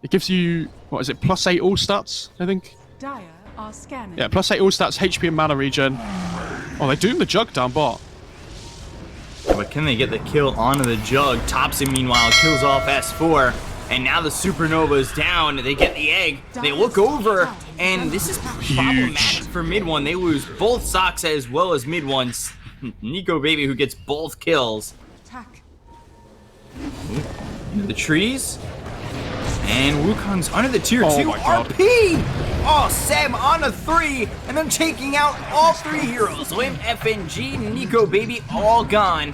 It gives you, what is it, +8 all stats, I think? Dire are scanning. Yeah, +8 all stats, HP and mana regen. Oh, they doomed the Jug down bot. But can they get the kill onto the Jug? Thompson, meanwhile, kills off S4. And now the Supernova is down. They get the egg. They look over. And this is problematic for mid one. They lose both Sox as well as mid one. Nico Baby, who gets both kills. Attack. Into the trees. And Wukong's under the tier 2 RP! Oh, Seb on a 3, and then taking out all 3 heroes. Lim, FNG, Nico Baby, all gone.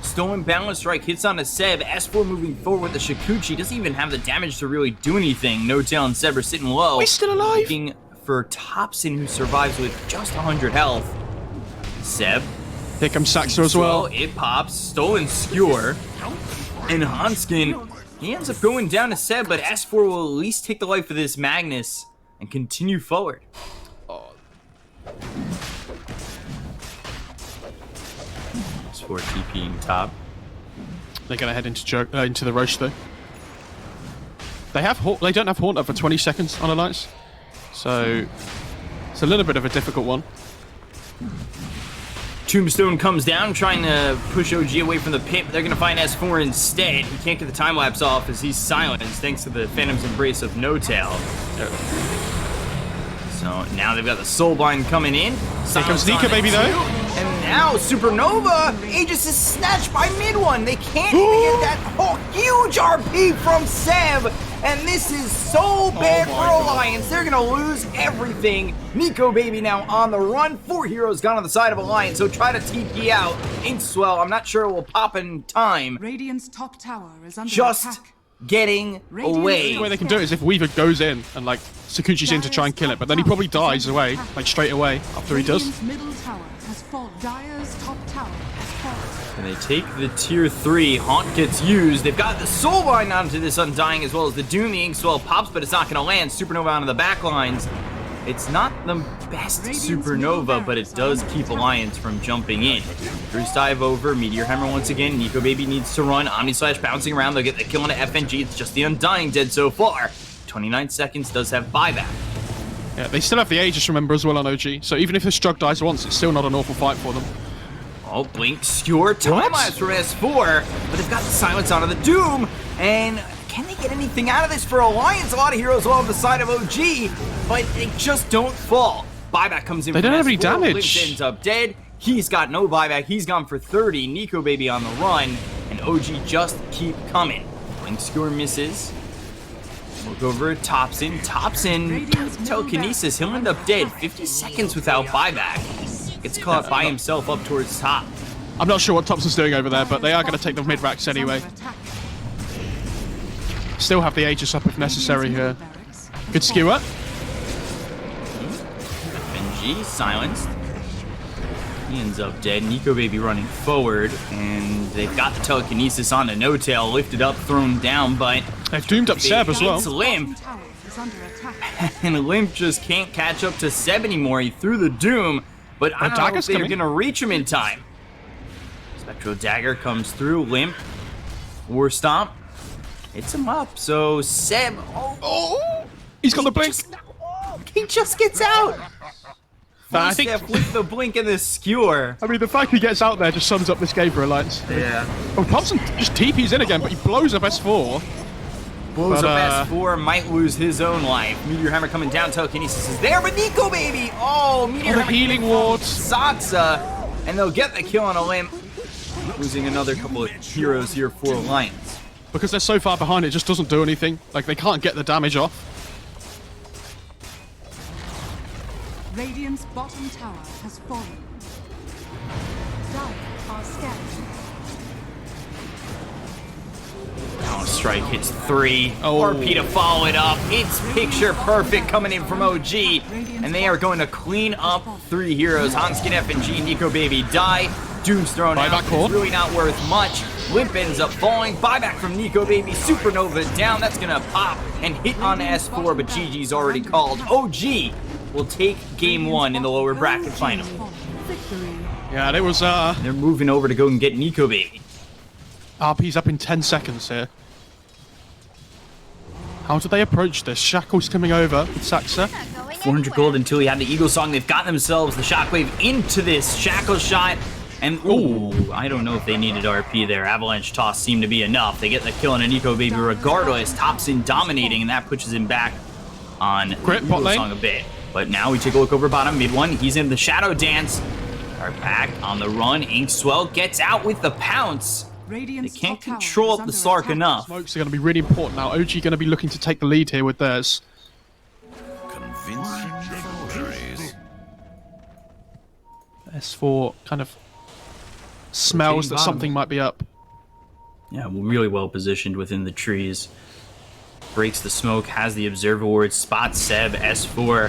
Stolen Balance Strike hits on a Seb. S4 moving forward with the Shikuchi. Doesn't even have the damage to really do anything. No Tail and Seb are sitting low. We're still alive! Looking for Thompson, who survives with just 100 health. Seb. Here comes Saxa as well. It pops. Stolen Skewer. And Hanskin, he ends up going down to Seb, but S4 will at least take the life of this Magnus and continue forward. S4 TPing top. They're gonna head into the Roche though. They don't have Haunt up for 20 seconds on Alliance, so it's a little bit of a difficult one. Tombstone comes down, trying to push OG away from the pit, but they're going to find S4 instead. He can't get the time-lapse off as he's silenced thanks to the Phantom's Embrace of No Tail. So now they've got the Soulbind coming in. Here comes Nico Baby though. And now Supernova, Aegis is snatched by mid one. They can't even get that huge RP from Seb. And this is so bad for Alliance. They're going to lose everything. Nico Baby now on the run. 4 heroes gone on the side of Alliance, so try to TP out. Inkswell, I'm not sure it will pop in time. Radiant's top tower is under Just attack. getting away. The way they can do it is if Weaver goes in and like Sakuchi's in to try and kill it, but then he probably dies away, like straight away after he does. Radiant's middle tower has fallen. Dire's top tower has fallen. And they take the tier 3. Haunt gets used. They've got the Soulbind onto this Undying as well as the Doom. The Inkswell pops, but it's not going to land. Supernova onto the back lines. It's not the best Supernova, but it does keep Alliance from jumping in. Bruce dive over. Meteor Hammer once again. Nico Baby needs to run. Omni Slash bouncing around. They'll get the kill on FNG. It's just the Undying dead so far. 29 seconds does have buyback. Yeah, they still have the Aegis, remember, as well on OG. So even if this Jug dies once, it's still not an awful fight for them. Oh, Blink, Skewer, time-lapse from S4, but they've got the silence onto the Doom, and can they get anything out of this for Alliance? A lot of heroes on the side of OG, but they just don't fall. Buyback comes in. They don't have any damage. Blink ends up dead. He's got no buyback. He's gone for 30. Nico Baby on the run, and OG just keep coming. Blink, Skewer misses. Look over at Thompson. Thompson, telekinesis. He'll end up dead. 50 seconds without buyback. Gets caught by himself up towards top. I'm not sure what Thompson's doing over there, but they are going to take the mid-racks anyway. Still have the Aegis up if necessary here. Good skewer. FNG silenced. He ends up dead. Nico Baby running forward, and they've got the telekinesis on the No Tail, lifted up, thrown down, but they've doomed up Seb as well. It's Limp. And Limp just can't catch up to Seb anymore. He threw the Doom, but I don't know if they're going to reach him in time. Spectral Dagger comes through. Limp. War Stomp. Hits him up. So Seb. Oh! He's got the blink. He just gets out. I think with the blink and the skewer. I mean, the fact he gets out there just sums up this game for Alliance. Yeah. Oh, Thompson just TP's in again, but he blows up S4. Blows up S4, might lose his own life. Meteor Hammer coming down, telekinesis is there, but Nico Baby! Oh, Meteor Hammer. The healing ward. Satsa, and they'll get the kill on a Limp. Losing another couple of heroes here for Alliance. Because they're so far behind, it just doesn't do anything. Like, they can't get the damage off. Radiant's bottom tower has fallen. Dire are scanning. Oh, strike hits 3. Oh. RP to follow it up. It's picture perfect coming in from OG. And they are going to clean up 3 heroes. Hanskin, FNG, Nico Baby die. Doom's thrown out. It's really not worth much. Limp ends up falling. Buyback from Nico Baby. Supernova down. That's going to pop and hit on S4, but GG's already called. OG will take game 1 in the lower bracket final. Yeah, it was, They're moving over to go and get Nico Baby. RP's up in 10 seconds here. How do they approach this? Shackle's coming over with Saxa. 400 gold until he had the Eagle Song. They've got themselves the Shockwave into this Shackle shot. And, ooh, I don't know if they needed RP there. Avalanche Toss seemed to be enough. They get the kill on a Nico Baby regardless. Topson dominating, and that pushes him back on Great bot Eagle lane. Song a bit. But now we take a look over bottom. Mid one, he's in the Shadow Dance. Are back on the run. Inkswell gets out with the pounce. They can't control the Slark enough. Smokes are going to be really important now. OG going to be looking to take the lead here with theirs. S4 kind of smells that something might be up. Yeah, really well positioned within the trees. Breaks the smoke, has the Observer Ward, spots Seb, S4,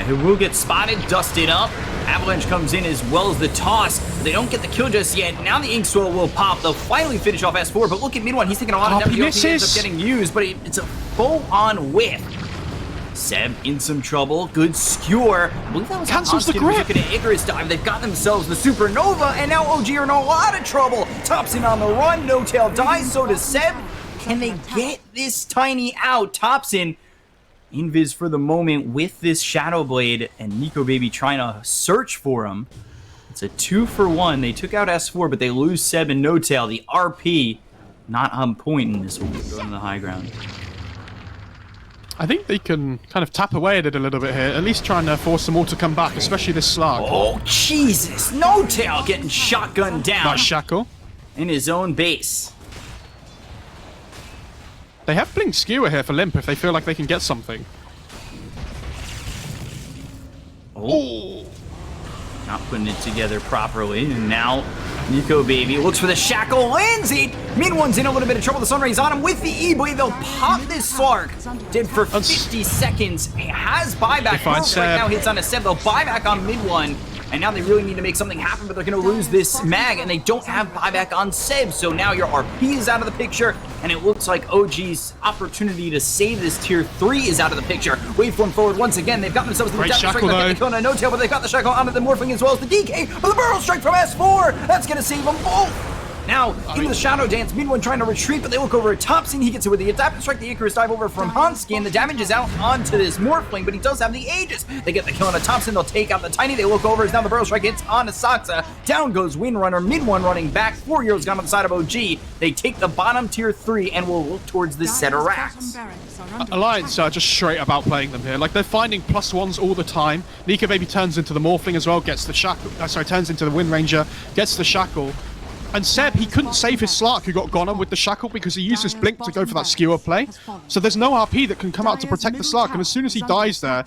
who will get spotted, dusted up. Avalanche comes in as well as the toss. They don't get the kill just yet. Now the Inkswell will pop. They'll finally finish off S4, but look at mid one. He's taking a lot of damage. He ends up getting used, but it's a full-on whiff. Seb in some trouble. Good skewer. I believe that was cancels the grip. Looking at Icarus dive. They've got themselves the Supernova, and now OG are in a lot of trouble. Topson on the run. No tail dies. So does Seb. Can they get this Tiny out? Topson, invis for the moment with this Shadow Blade, and Nico Baby trying to search for him. It's a 2-for-1. They took out S4, but they lose Seb and No Tail. The RP not on point in this one. Going to the high ground. I think they can kind of tap away at it a little bit here, at least trying to force them all to come back, especially this Slark. Oh, Jesus. No Tail getting shotgunned down. Nice Shackle. In his own base. They have Blink Skewer here for Limp if they feel like they can get something. Oh. Not putting it together properly, and now Nico Baby looks for the Shackle, lands it! Mid one's in a little bit of trouble. The Sunrays on him with the E-Blade. They'll pop this Slark. Did for 50 seconds. He has buyback. Right now hits on a Seb. They'll buy back on mid one. And now they really need to make something happen, but they're going to lose this mag, and they don't have buyback on Seb. So now your RP is out of the picture, and it looks like OG's opportunity to save this tier 3 is out of the picture. Waveform forward once again. They've got themselves the Adaptive Strike. They'll get the kill on No Tail, but they've got the Shackle onto the Morphling as well as the DK. But the Burrow Strike from S4, that's going to save them both. Now, into the Shadow Dance, mid one trying to retreat, but they look over at Topson. He gets it with the Adaptive Strike, the Icarus dive over from Hansky, and the damage is out onto this Morphling, but he does have the Aegis. They get the kill on a Topson, they'll take out the Tiny, they look over as now the Burrow Strike hits on Asaxa. Down goes Windrunner, mid one running back, 4 Euros gone on the side of OG. They take the bottom tier 3 and will look towards this set of racks. Alliance are just straight about playing them here. Like, they're finding +1s all the time. Nico Baby turns into the Morphling as well, gets the Shackle, turns into the Wind Ranger, gets the Shackle. And Seb, he couldn't save his Slark who got gone on with the Shackle because he used his Blink to go for that skewer play. So there's no RP that can come out to protect the Slark, and as soon as he dies there,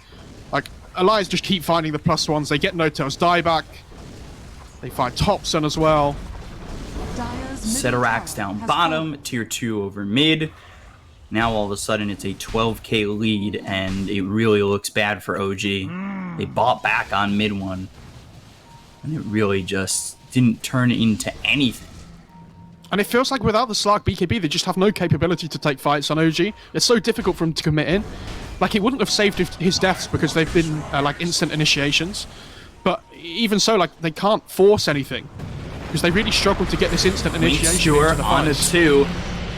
like, Alliance just keep finding the +1s. They get No Tails die back. They find Topson as well. Set of racks down bottom, tier 2 over mid. Now all of a sudden it's a 12k lead, and it really looks bad for OG. They bought back on mid one, and it really just didn't turn into anything. And it feels like without the Slark BKB, they just have no capability to take fights on OG. It's so difficult for him to commit in. Like, it wouldn't have saved his deaths because they've been, like, instant initiations. But even so, like, they can't force anything because they really struggle to get this instant initiation into the on a fights. 2.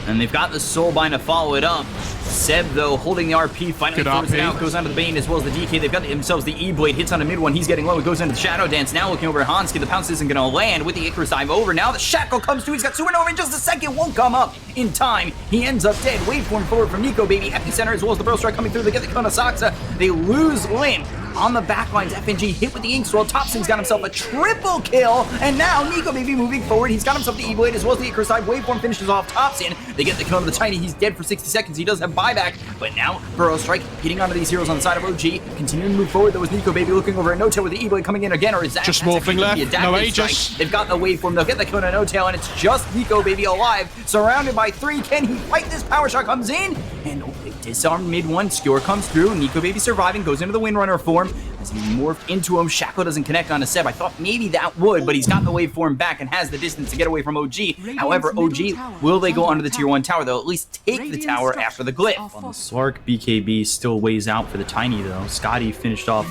And they've got the Soulbind to follow it up. Seb, though, holding the RP, finally throws it out, goes onto the Bane as well as the DK. They've got themselves the E-Blade, hits on a mid one. He's getting low, it goes into the Shadow Dance. Now looking over at Hansky, the pounce isn't going to land with the Icarus dive over. Now the Shackle comes through, he's got Supernova in just a second, won't come up in time. He ends up dead. Waveform forward from Nico Baby, Epicenter as well as the Burrow Strike coming through. They get the Kona Saxa. They lose Limp. On the backlines, FNG hit with the Inkswell. Topson's got himself a triple kill, and now Nico Baby moving forward. He's got himself the E-Blade as well as the Icarus dive. Waveform finishes off Topson. They get the kill on the Tiny. He's dead for 60 seconds. He does have buyback, but now Burrow Strike hitting onto these heroes on the side of OG. Continuing to move forward. There was Nico Baby looking over at No Tail with the E-Blade coming in again, or is that just Morphling left? No Aegis. They've got the Waveform. They'll get the kill on No Tail, and it's just Nico Baby alive, surrounded by 3. Can he fight this? Power Shot comes in, and they disarm mid one. Skewer comes through. Nico Baby surviving, goes into the Windrunner form. As he morphed into him, Shackle doesn't connect on a Seb. I thought maybe that would, but he's got the Waveform back and has the distance to get away from OG. However, OG, will they go under the tier 1 tower? They'll at least take the tower after the glyph. On the Slark, BKB still weighs out for the Tiny, though. Scotty finished off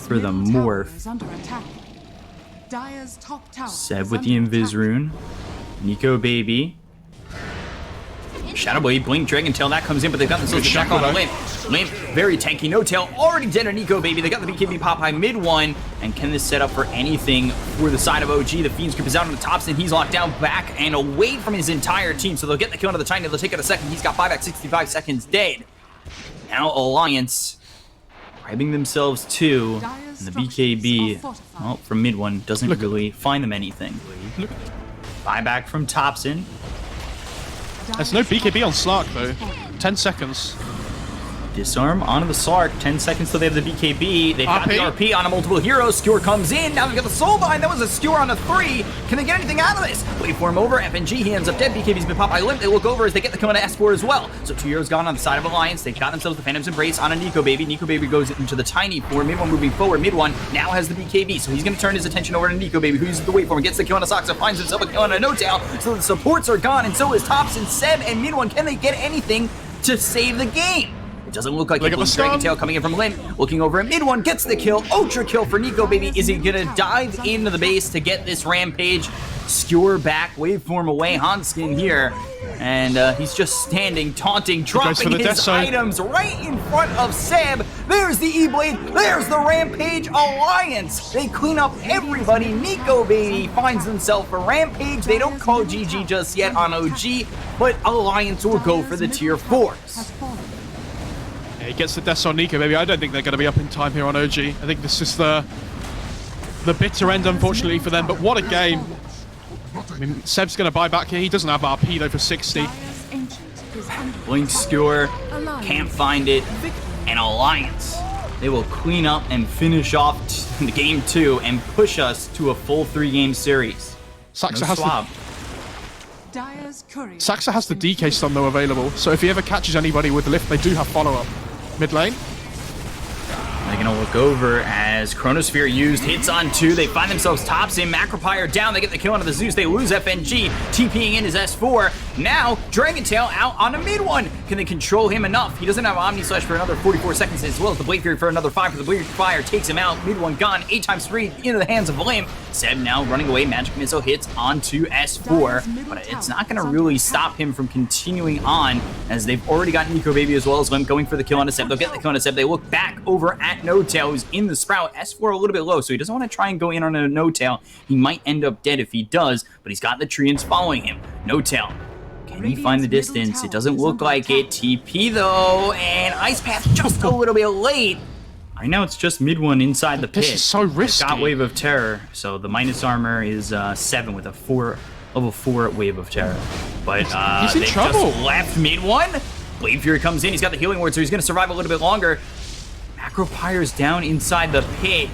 for the Morph. Seb with the Invis rune. Nico Baby Shadow Blade, Blink, Dragon Tail, that comes in, but they've got themselves the back on Limp. Limp, very tanky. No Tail, already dead on Nico Baby. They got the BKB pop high mid one, and can this set up for anything for the side of OG? The Fiend's Grip is out on the tops, and he's locked down back and away from his entire team, so they'll get the kill onto the Tiny. They'll take it a second. He's got 5 at 65 seconds dead. Now Alliance grabbing themselves 2, and the BKB, well, from mid one doesn't really find them anything. Buyback from Topson. There's no BKB on Slark though. 10 seconds. Disarm onto the Slark. 10 seconds till they have the BKB. They've got the RP on a multiple hero. Skewer comes in. Now they've got the Soulbind. That was a Skewer on a 3. Can they get anything out of this? Waveform over. FNG, he ends up dead. BKB's been popped by Limp. They look over as they get the kill on S4 as well. So 2 heroes gone on the side of Alliance. They've got themselves the Phantom's Embrace on a Nico Baby. Nico Baby goes into the Tiny 4. Mid one moving forward. Mid one now has the BKB. So he's going to turn his attention over to Nico Baby, who uses the Waveform. Gets the kill on a Soxa. Finds himself a kill on a No Tail. So the supports are gone, and so is Topson, Seb, and mid one. Can they get anything to save the game? It doesn't look like it. Dragon Tail coming in from Limp, looking over at mid one, gets the kill. Ultra kill for Nico Baby. Is he gonna dive into the base to get this Rampage? Skewer back, Waveform away, Hanskin here. And he's just standing, taunting, dropping his items right in front of Seb. There's the E-Blade, there's the Rampage Alliance. They clean up everybody. Nico Baby finds himself a Rampage. They don't call GG just yet on OG, but Alliance will go for the tier 4s. Yeah, he gets the deaths on Nico Baby. I don't think they're going to be up in time here on OG. I think this is the bitter end, unfortunately, for them. But what a game. I mean, Seb's going to buy back here. He doesn't have RP, though, for 60. Blink Skewer, can't find it. And Alliance, they will clean up and finish off the game 2 and push us to a full 3-game series. Saxa has the DK stun, though, available. So if he ever catches anybody with Lift, they do have follow-up. Mid lane. They're going to look over as Chronosphere used, hits on 2. They find themselves Topson, Macropyre down. They get the kill onto the Zeus. They lose FNG. TPing in his S4. Now, Dragon Tail out on a mid one. Can they control him enough? He doesn't have Omni Slash for another 44 seconds, as well as the Blade Fury for another 5. For the Blade Fire takes him out. Mid one gone. 8 times 3 into the hands of Limp. Seb now running away. Magic Missile hits onto S4. But it's not going to really stop him from continuing on, as they've already got Nico Baby as well as Limp going for the kill onto Seb. They'll get the kill onto Seb. They look back over at No Tail, who's in the Sprout. S4 a little bit low, so he doesn't want to try and go in on a No Tail. He might end up dead if he does, but he's got the Treants following him. No Tail. Can he find the distance? It doesn't look like it. TP though, and Ice Path just a little bit late. Right now it's just mid one inside the pit. This is so risky. Got Wave of Terror, so the minus armor is 7 with a level 4 Wave of Terror. But he's in trouble. Just left mid one. Blade Fury comes in. He's got the healing ward, so he's going to survive a little bit longer. Macropyre's down inside the pit,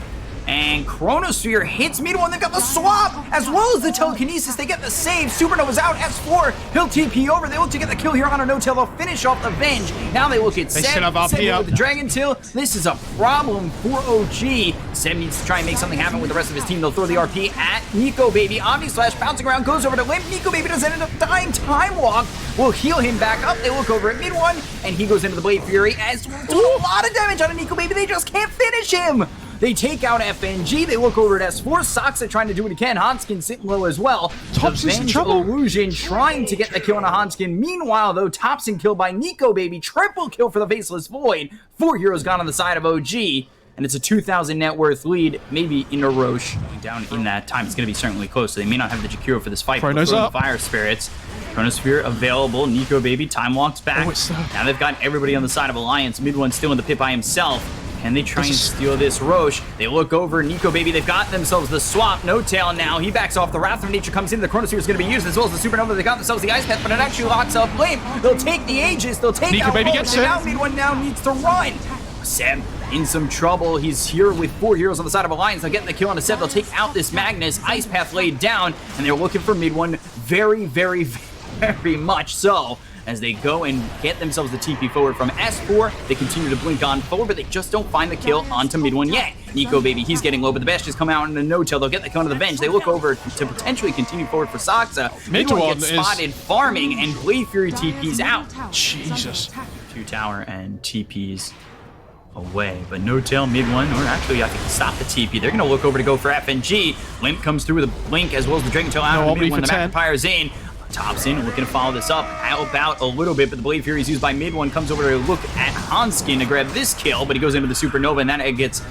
and Chronosphere hits mid one. They've got the swap as well as the telekinesis. They get the save. Supernova's out. S4, he'll TP over. They look to get the kill here on a No Tail. They'll finish off the Venge. Now they look at Seb. Seb with the Dragon Tail. This is a problem for OG. Seb needs to try and make something happen with the rest of his team. They'll throw the RP at Nico Baby. Omni Slash bouncing around, goes over to Limp. Nico Baby does end up dying. Time Walk will heal him back up. They look over at mid one, and he goes into the Blade Fury as does a lot of damage on a Nico Baby. They just can't finish him. They take out FNG. They look over at S4. Soxa trying to do it again. Hanskin sitting low as well. Topson's in trouble. Illusion trying to get the kill on a Hanskin. Meanwhile, though, Topson killed by Nico Baby. Triple kill for the Faceless Void. 4 heroes gone on the side of OG. And it's a 2,000 net worth lead, maybe in a Roche. Down in that time, it's going to be certainly close, so they may not have the Jakiro for this fight. Chrono's up. Fire Spirits. Chronosphere available. Nico Baby. Time Walks back. Now they've got everybody on the side of Alliance. Mid one still in the pit by himself. Can they try and steal this Roche? They look over. Nico Baby, they've got themselves the swap. No Tail now. He backs off. The Wrath of Nature comes in. The Chronosphere is going to be used as well as the Supernova. They got themselves the Ice Path, but it actually locks up Limp. They'll take the Aegis. They'll take Nico out Baby Roche. gets And it. now mid one now needs to run. Seb in some trouble. He's here with 4 heroes on the side of Alliance. They'll get the kill on a Seb. They'll take out this Magnus. Ice Path laid down, and they're looking for mid one very, very, very much so. As they go and get themselves the TP forward from S4, they continue to blink on forward, but they just don't find the kill onto mid one yet. Nico Baby, he's getting low, but the Bastions come out in a No Tail. They'll get the kill onto the Venge. They look over to potentially continue forward for Soxa. Mid one gets spotted farming, and Blade Fury TP's out. Jesus. 2 tower and TP's away, but No Tail mid one, or actually I think he stopped the TP. They're going to look over to go for FNG. Limp comes through with a blink as well as the Dragon Tail out. No, Mid one, the for 10. Macropyre's in. Thompson looking to follow this up, help out a little bit, but the Blade Fury is used by mid one, comes over to look at Hanskin to grab this kill, but he goes into the Supernova, and that egg gets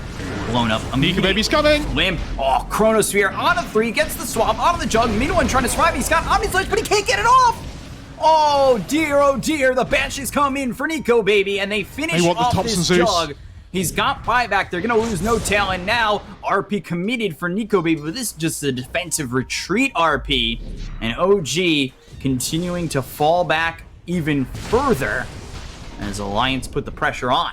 blown up. Nika Baby's coming! Limp. Oh, Chronosphere on a 3, gets the swap, out of the jug, mid one trying to survive, he's got Omni Slash, but he can't get it off! Oh dear, the Banshees come in for Nico Baby, and they finish off this jug. He's got buyback, they're gonna lose no tail, and now RP committed for Nico Baby, but this is just a defensive retreat RP, and OG continuing to fall back even further as Alliance put the pressure on.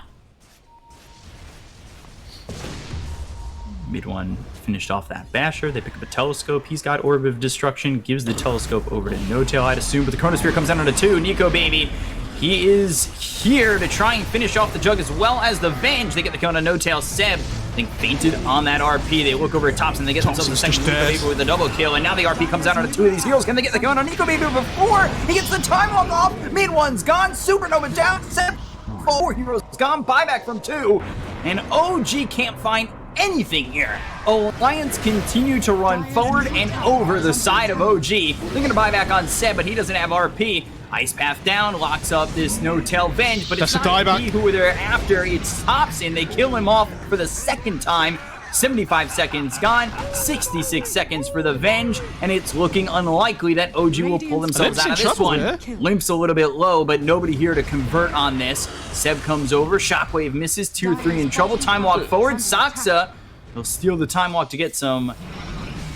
Mid one finished off that basher. They pick up a telescope. He's got Orb of Destruction, gives the telescope over to No Tail, I'd assume, but the Chronosphere comes down to 2. Nico Baby, he is here to try and finish off the jug as well as the Venge. They get the kill on No Tail. Seb, I think, fainted on that RP. They look over at Thompson. They get themselves a second Nico Baby with a double kill, and now the RP comes down to 2 of these heroes. Can they get the kill on Nico Baby before he gets the time walk off? Mid one's gone. Supernova down. Seb, 4 heroes gone. Buyback from 2, and OG can't find anything here. Alliance continue to run forward and over the side of OG. Looking to buy back on Seb, but he doesn't have RP. Ice Path down, locks up this No Tail Venge, but it's not he who they're after. It's Thompson. They kill him off for the second time. 75 seconds gone, 66 seconds for the Venge, and it's looking unlikely that OG will pull themselves out of this one. Limp's a little bit low, but nobody here to convert on this. Seb comes over, Shockwave misses, tier 3 in trouble. Time walk forward, Saksa, he'll steal the time walk to get some.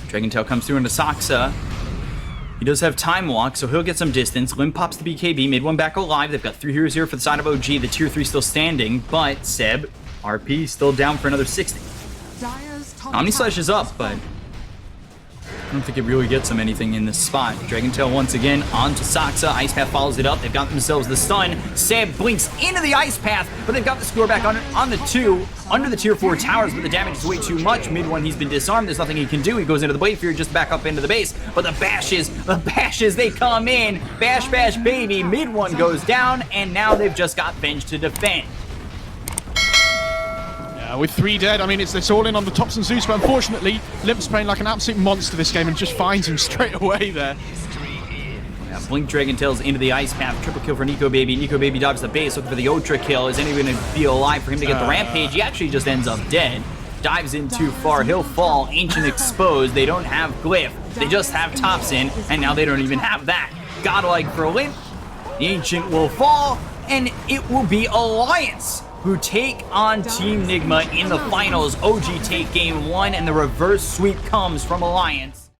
Dragon Tail comes through into Saksa. He does have time walk, so he'll get some distance. Limp pops the BKB, mid one back alive. They've got 3 heroes here for the side of OG, the tier 3 still standing, but Seb, RP, still down for another 60. Omni Slash is up, but I don't think it really gets him anything in this spot. Dragon Tail once again onto Saksa. Ice Path follows it up. They've got themselves the stun. Seb blinks into the Ice Path, but they've got the score back on the 2 under the tier 4 towers, but the damage is way too much. Mid one, he's been disarmed. There's nothing he can do. He goes into the Blade Fury just back up into the base, but the bashes, they come in. Bash, bash, baby. Mid one goes down, and now they've just got Venge to defend. With 3 dead, I mean, it's all in on the Thompson Zeus, but unfortunately, Limp's playing like an absolute monster this game and just finds him straight away there. Yeah, Blink Dragon Tails into the Ice Path. Triple kill for Nico Baby. Nico Baby dodges the base, looking for the Ultra kill. Is anyone going to be alive for him to get the Rampage? He actually just ends up dead. Dives in too far. He'll fall. Ancient exposed. They don't have Glyph. They just have Thompson, and now they don't even have that. Godlike for Limp. The Ancient will fall, and it will be Alliance who take on Team Nigma in the finals. OG take game 1, and the reverse sweep comes from Alliance.